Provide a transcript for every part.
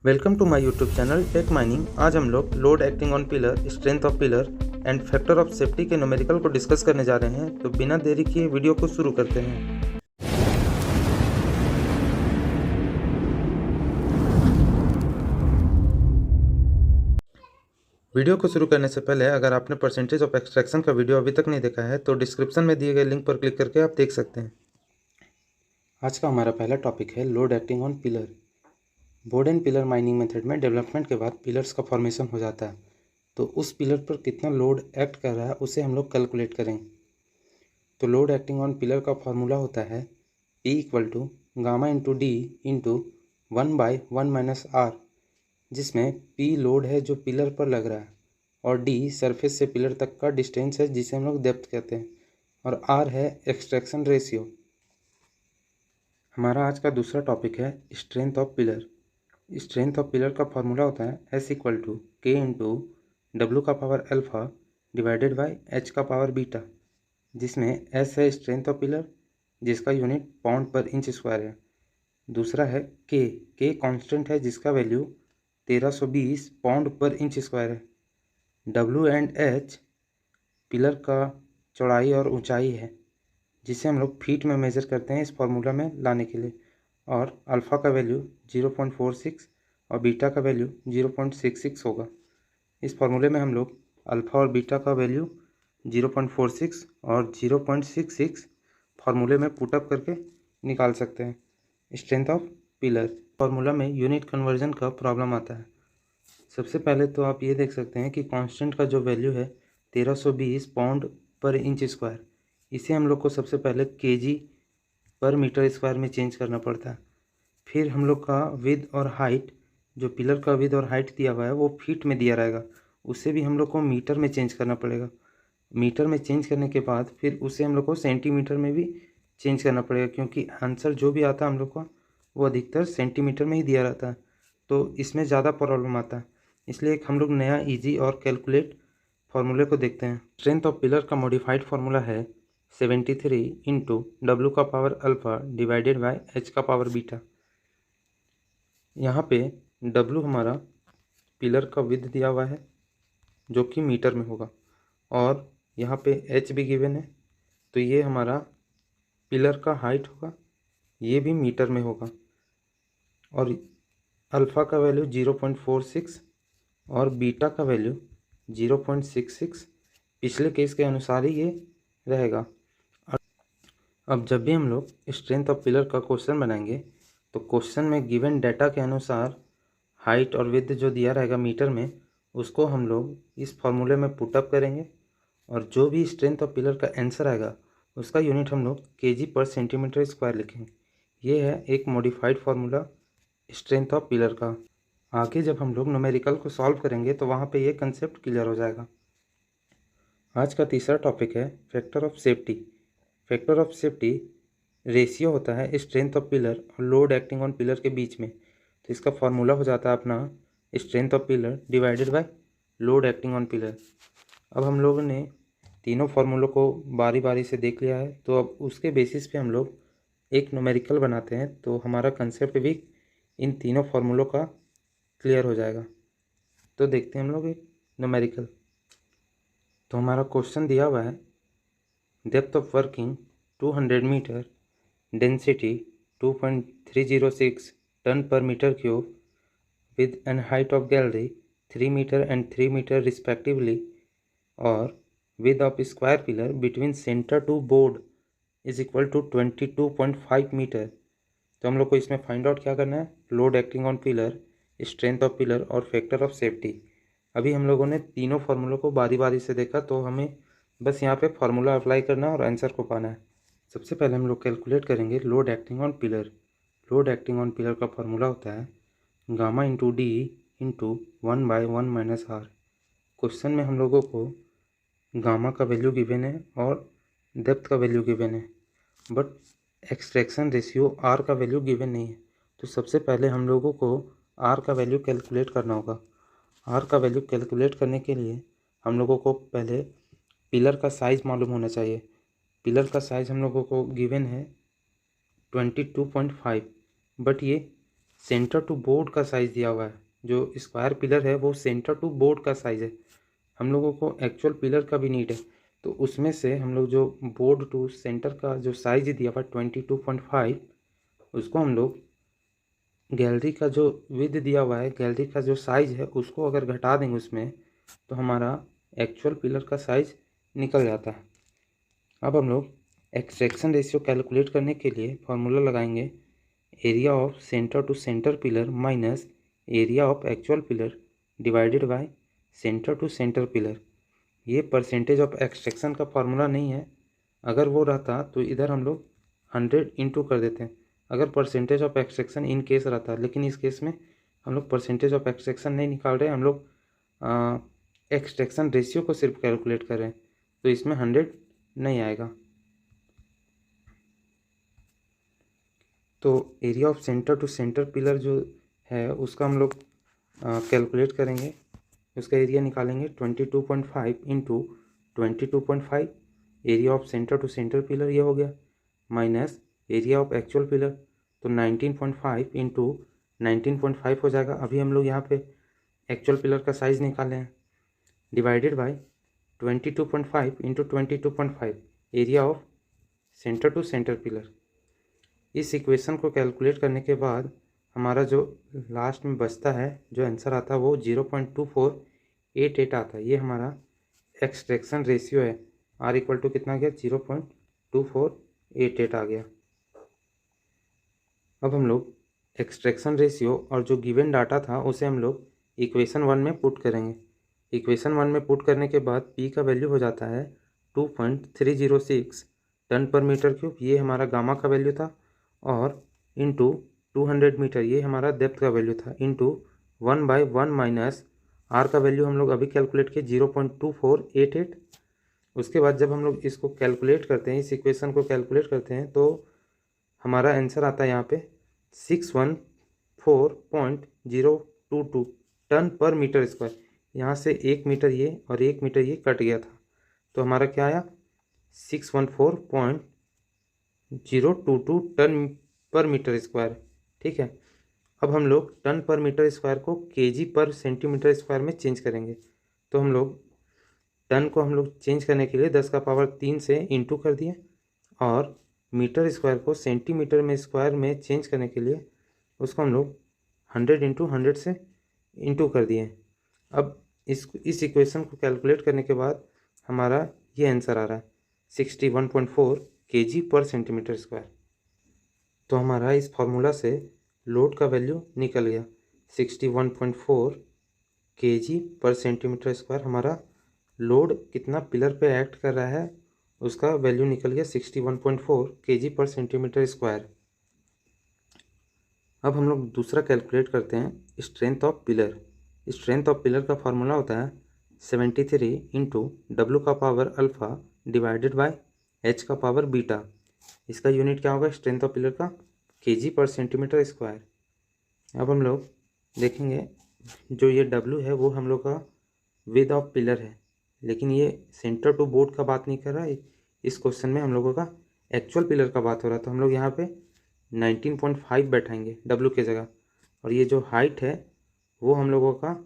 Welcome to my YouTube channel Tech Mining. आज हम लोग load acting on pillar, strength of pillar and factor of safety के numerical को discuss करने जा रहे हैं। तो बिना देरी किए वीडियो को शुरू करते हैं। वीडियो को शुरू करने से पहले अगर आपने परसेंटेज ऑफ एक्सट्रैक्शन का वीडियो अभी तक नहीं देखा है तो डिस्क्रिप्शन में दिए गए लिंक पर क्लिक करके आप देख सकते हैं। आज का हमारा पहला टॉपिक है load acting on pillar. Board and pillar mining method में डेवलपमेंट के बाद पिलर्स का फॉर्मेशन हो जाता है, तो उस पिलर पर कितना लोड एक्ट कर रहा है उसे हम लोग कैलकुलेट करेंगे। तो लोड एक्टिंग ऑन पिलर का फॉर्मूला होता है P equal to gamma into D into 1/1 - r, जिसमें P लोड है जो पिलर पर लग रहा है और D सरफेस से पिलर तक का डिस्टेंस है जिसे हम लोग डेप्थ कहते हैं, और R है एक्सट्रैक्शन रेशियो। हमारा आज का दूसरा टॉपिक है strength of pillar. Strength of pillar का फॉर्मूला होता है S equal to K into W का power alpha divided by H का पावर बीटा, जिसमें S है स्ट्रेंथ ऑफ पिलर जिसका unit pound per inch square है। दूसरा है K कांस्टेंट है जिसका value 1320 pound per inch square है। W एंड H पिलर का चौड़ाई और ऊंचाई है जिसे हम लोग फीट में मेज़र करते हैं इस फार्मूला में लाने के लिए, और अल्फ़ा का वैल्यू 0.46 और बीटा का वैल्यू 0.66 होगा। इस फार्मूले में हम लोग अल्फ़ा और बीटा का वैल्यू 0.46 और 0.66 फार्मूले में पुटअप करके निकाल सकते हैं। स्ट्रेंथ ऑफ पिलर फार्मूला में यूनिट कन्वर्जन का प्रॉब्लम आता है। सबसे पहले तो आप ये देख सकते हैं कि कांस्टेंट का जो वैल्यू है 1320 पाउंड पर इंच स्क्वायर, इसे हम लोग को सबसे पहले केजी पर मीटर स्क्वायर में चेंज करना पड़ता है। फिर हम लोग का विद और हाइट, जो पिलर का विद और हाइट दिया हुआ है वो फीट में दिया रहेगा, उसे भी हम लोग को मीटर में चेंज करना पड़ेगा। मीटर में चेंज करने के बाद फिर उसे हम लोग को सेंटीमीटर में भी चेंज करना पड़ेगा, क्योंकि आंसर जो भी आता है हम लोग का वो अधिकतर सेंटीमीटर में ही दिया रहता है, तो इसमें ज़्यादा प्रॉब्लम आता है। इसलिए एक हम लोग नया ईजी और कैलकुलेट फार्मूले को देखते हैं। स्ट्रेंथ ऑफ पिलर का मॉडिफाइड फार्मूला है 73 इंटू डब्ल्यू का power alpha divided by H का पावर बीटा। यहाँ पे W हमारा पिलर का विड्थ दिया हुआ है जो कि मीटर में होगा, और यहाँ पे H भी गिवन है, तो ये हमारा पिलर का हाइट होगा, ये भी मीटर में होगा, और अल्फ़ा का वैल्यू 0.46 और बीटा का वैल्यू 0.66 पिछले केस के अनुसार ही ये रहेगा। अब जब भी हम लोग स्ट्रेंथ ऑफ पिलर का क्वेश्चन बनाएंगे तो क्वेश्चन में गिवन डाटा के अनुसार हाइट और विड्थ जो दिया रहेगा मीटर में, उसको हम लोग इस फार्मूले में पुटअप करेंगे, और जो भी स्ट्रेंथ ऑफ पिलर का आंसर आएगा उसका यूनिट हम लोग केजी पर सेंटीमीटर स्क्वायर लिखेंगे। ये है एक modified formula strength of pillar का। आगे जब हम लोग न्यूमेरिकल को सॉल्व करेंगे तो वहाँ पे ये कंसेप्ट क्लियर हो जाएगा। आज का तीसरा टॉपिक है factor of safety. Factor of safety ratio होता है स्ट्रेंथ ऑफ पिलर और लोड एक्टिंग ऑन पिलर के बीच में। तो इसका फार्मूला हो जाता है अपना strength of pillar divided by load acting on pillar. अब हम लोगों ने तीनों फार्मूलों को बारी बारी से देख लिया है, तो अब उसके बेसिस पे हम लोग एक न्यूमेरिकल बनाते हैं, तो हमारा कंसेप्ट भी इन तीनों फार्मूलों का क्लियर हो जाएगा। तो देखते हैं हम लोग एक न्यूमेरिकल। तो हमारा क्वेश्चन दिया हुआ है depth of working 200 meter, density 2.306 ton per meter cube, with an height of gallery 3 meter and 3 meter respectively, और width of square pillar between center to board is equal to 22.5 metre. तो हम लोग को इसमें find out क्या करना है, load acting on pillar, strength of pillar और फैक्टर ऑफ सेफ्टी। अभी हम लोगों ने तीनों फार्मूलों को बारी बारी से देखा, तो हमें बस यहाँ पे फार्मूला अप्लाई करना है और आंसर को पाना है। सबसे पहले हम लोग कैलकुलेट करेंगे load acting on pillar. Load acting on pillar का फार्मूला होता है gamma into D into 1/1 - r। Question में हम लोगों को गामा का वैल्यू गिवन है और डेप्थ का वैल्यू गिवन है, बट एक्सट्रैक्शन रेशियो आर का वैल्यू गिवन नहीं है। तो सबसे पहले हम लोगों को आर का वैल्यू कैलकुलेट करना होगा। आर का वैल्यू कैलकुलेट करने के लिए हम लोगों को पहले पिलर का साइज़ मालूम होना चाहिए। पिलर का साइज़ हम लोगों को गिवन है 22.5, बट ये सेंटर टू बोर्ड का साइज़ दिया हुआ है। जो स्क्वायर पिलर है वो सेंटर टू बोर्ड का साइज़ है। हम लोगों को एक्चुअल पिलर का भी नीड है, तो उसमें से हम लोग जो बोर्ड टू सेंटर का जो साइज़ दिया हुआ 22.5, उसको हम लोग गैलरी का जो विड्थ दिया हुआ है, गैलरी का जो साइज़ है उसको अगर घटा देंगे उसमें, तो हमारा एक्चुअल पिलर का साइज़ निकल जाता है। अब हम लोग एक्सट्रैक्शन रेशियो कैलकुलेट करने के लिए फार्मूला लगाएंगे, area of centre to centre pillar minus area of actual pillar divided by centre to centre pillar. ये परसेंटेज ऑफ एक्सट्रैक्शन का फार्मूला नहीं है। अगर वो रहता तो इधर हम लोग 100 इंटू कर देते हैं, अगर percentage of extraction in case रहता। लेकिन इस केस में हम लोग परसेंटेज ऑफ एक्सट्रैक्शन नहीं निकाल रहे, हम लोग एक्सट्रैक्शन रेशियो को सिर्फ कैलकुलेट कर रहे हैं, तो इसमें 100 नहीं आएगा। तो area of centre to centre pillar जो है उसका हम लोग कैलकुलेट करेंगे। उसका एरिया निकालेंगे 22.5 into 22.5, area of centre to centre pillar ये हो गया, minus area of actual pillar, तो 19.5 इंटू 19.5 हो जाएगा। अभी हम लोग यहाँ पे एक्चुअल पिलर का साइज़ निकाले हैं, divided by 22.5 into 22.5, area of centre to centre pillar. इस इक्वेशन को कैलकुलेट करने के बाद हमारा जो लास्ट में बचता है, जो आंसर आता है वो 0.2488 आता है। ये हमारा एक्सट्रैक्शन रेशियो है। R इक्वल टू कितना गया, 0.2488 आ गया। अब हम लोग एक्सट्रैक्शन रेशियो और जो गिवन डाटा था उसे हम लोग इक्वेशन 1 में पुट करेंगे। इक्वेशन 1 में पुट करने के बाद P का वैल्यू हो जाता है 2.306 टन पर मीटर क्यूब, ये हमारा गामा का वैल्यू था, और इंटू 200 मीटर ये हमारा डेप्थ का वैल्यू था, इंटू 1/1 माइनस R का वैल्यू हम लोग अभी कैलकुलेट किए 0.2488। उसके बाद जब हम लोग इसको कैलकुलेट करते हैं, इस इक्वेशन को कैलकुलेट करते हैं, तो हमारा आंसर आता है यहाँ पे 614.022 टन पर मीटर स्क्वायर। यहाँ से 1 मीटर ये और 1 मीटर ये कट गया था, तो हमारा क्या आया 614.022 टन पर मीटर स्क्वायर। ठीक है, अब हम लोग टन पर मीटर स्क्वायर को केजी पर सेंटीमीटर स्क्वायर में चेंज करेंगे। तो हम लोग टन को हम लोग चेंज करने के लिए 10 का पावर 3 से इंटू कर दिए, और मीटर स्क्वायर को सेंटीमीटर में स्क्वायर में चेंज करने के लिए उसको हम लोग 100 इंटू 100 से इंटू कर दिए। अब इस इक्वेशन को कैलकुलेट करने के बाद हमारा ये आंसर आ रहा है 61.4 kg पर सेंटीमीटर स्क्वायर। तो हमारा इस फार्मूला से लोड का वैल्यू निकल गया 61.4 kg पर सेंटीमीटर स्क्वायर। हमारा लोड कितना पिलर पे एक्ट कर रहा है उसका वैल्यू निकल गया 61.4 kg पर सेंटीमीटर स्क्वायर। अब हम लोग दूसरा कैलकुलेट करते हैं strength of pillar. Strength of pillar का फार्मूला होता है 73 इंटू डब्ल्यू का power alpha divided by H का पावर बीटा। इसका यूनिट क्या होगा स्ट्रेंथ ऑफ पिलर का, केजी पर सेंटीमीटर स्क्वायर। अब हम लोग देखेंगे जो ये डब्ल्यू है वो हम लोग का विड्थ ऑफ पिलर है, लेकिन ये सेंटर टू बोर्ड का बात नहीं कर रहा है। इस क्वेश्चन में हम लोगों का एक्चुअल पिलर का बात हो रहा है, तो हम लोग यहाँ पे 19.5 बैठाएंगे डब्ल्यू के जगह। और ये जो हाइट है वो हम लोगों का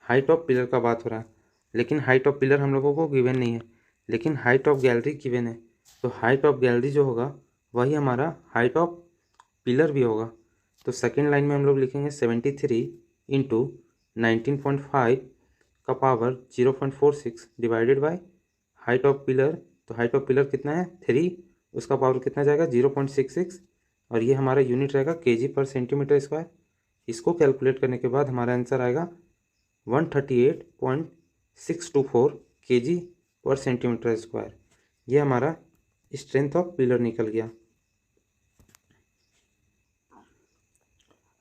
हाइट ऑफ पिलर का बात हो रहा है, लेकिन हाइट ऑफ पिलर हम लोगों को गिवन नहीं है, लेकिन हाइट ऑफ गैलरी गिवन है। तो हाइट ऑफ गैलरी जो होगा वही हमारा हाइट ऑफ पिलर भी होगा। तो सेकेंड लाइन में हम लोग लिखेंगे 73 इंटू 19.5 का power 0.46 divided by height of pillar. तो हाइट ऑफ पिलर कितना है 3, उसका पावर कितना जाएगा 0.66, और ये हमारा यूनिट रहेगा केजी पर सेंटीमीटर स्क्वायर। इसको कैलकुलेट करने के बाद हमारा आंसर आएगा 138.624 kg पर सेंटीमीटर स्क्वायर। ये हमारा स्ट्रेंथ ऑफ पिलर निकल गया।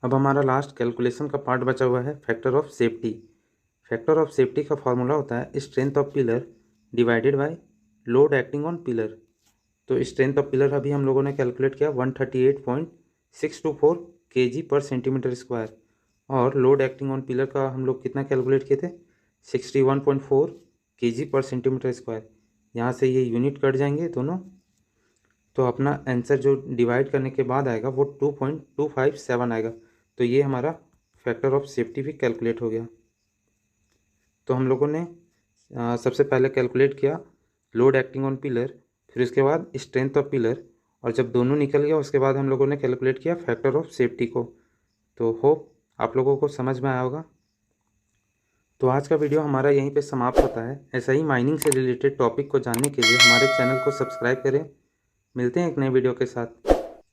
अब हमारा लास्ट कैलकुलेशन का पार्ट बचा हुआ है factor of safety. Factor of safety का फॉर्मूला होता है strength of pillar divided by load acting on pillar. तो स्ट्रेंथ ऑफ पिलर अभी हम लोगों ने कैलकुलेट किया 138.624 kg पर सेंटीमीटर स्क्वायर, और लोड एक्टिंग ऑन पिलर का हम लोग कितना कैलकुलेट किए थे 61.4 kg पर सेंटीमीटर स्क्वायर। यहाँ से ये यूनिट कट जाएंगे दोनों। तो अपना आंसर जो डिवाइड करने के बाद आएगा वो 2.257 आएगा। तो ये हमारा फैक्टर ऑफ सेफ्टी भी कैलकुलेट हो गया। तो हम लोगों ने सबसे पहले कैलकुलेट किया लोड एक्टिंग ऑन पिलर, फिर उसके बाद स्ट्रेंथ ऑफ पिलर, और जब दोनों निकल गया उसके बाद हम लोगों ने कैलकुलेट किया फैक्टर ऑफ सेफ्टी को। तो होप आप लोगों को समझ में आया होगा। तो आज का वीडियो हमारा यहीं पे समाप्त होता है। ऐसा ही माइनिंग से रिलेटेड टॉपिक को जानने के लिए हमारे चैनल को सब्सक्राइब करें। मिलते हैं एक नए वीडियो के साथ।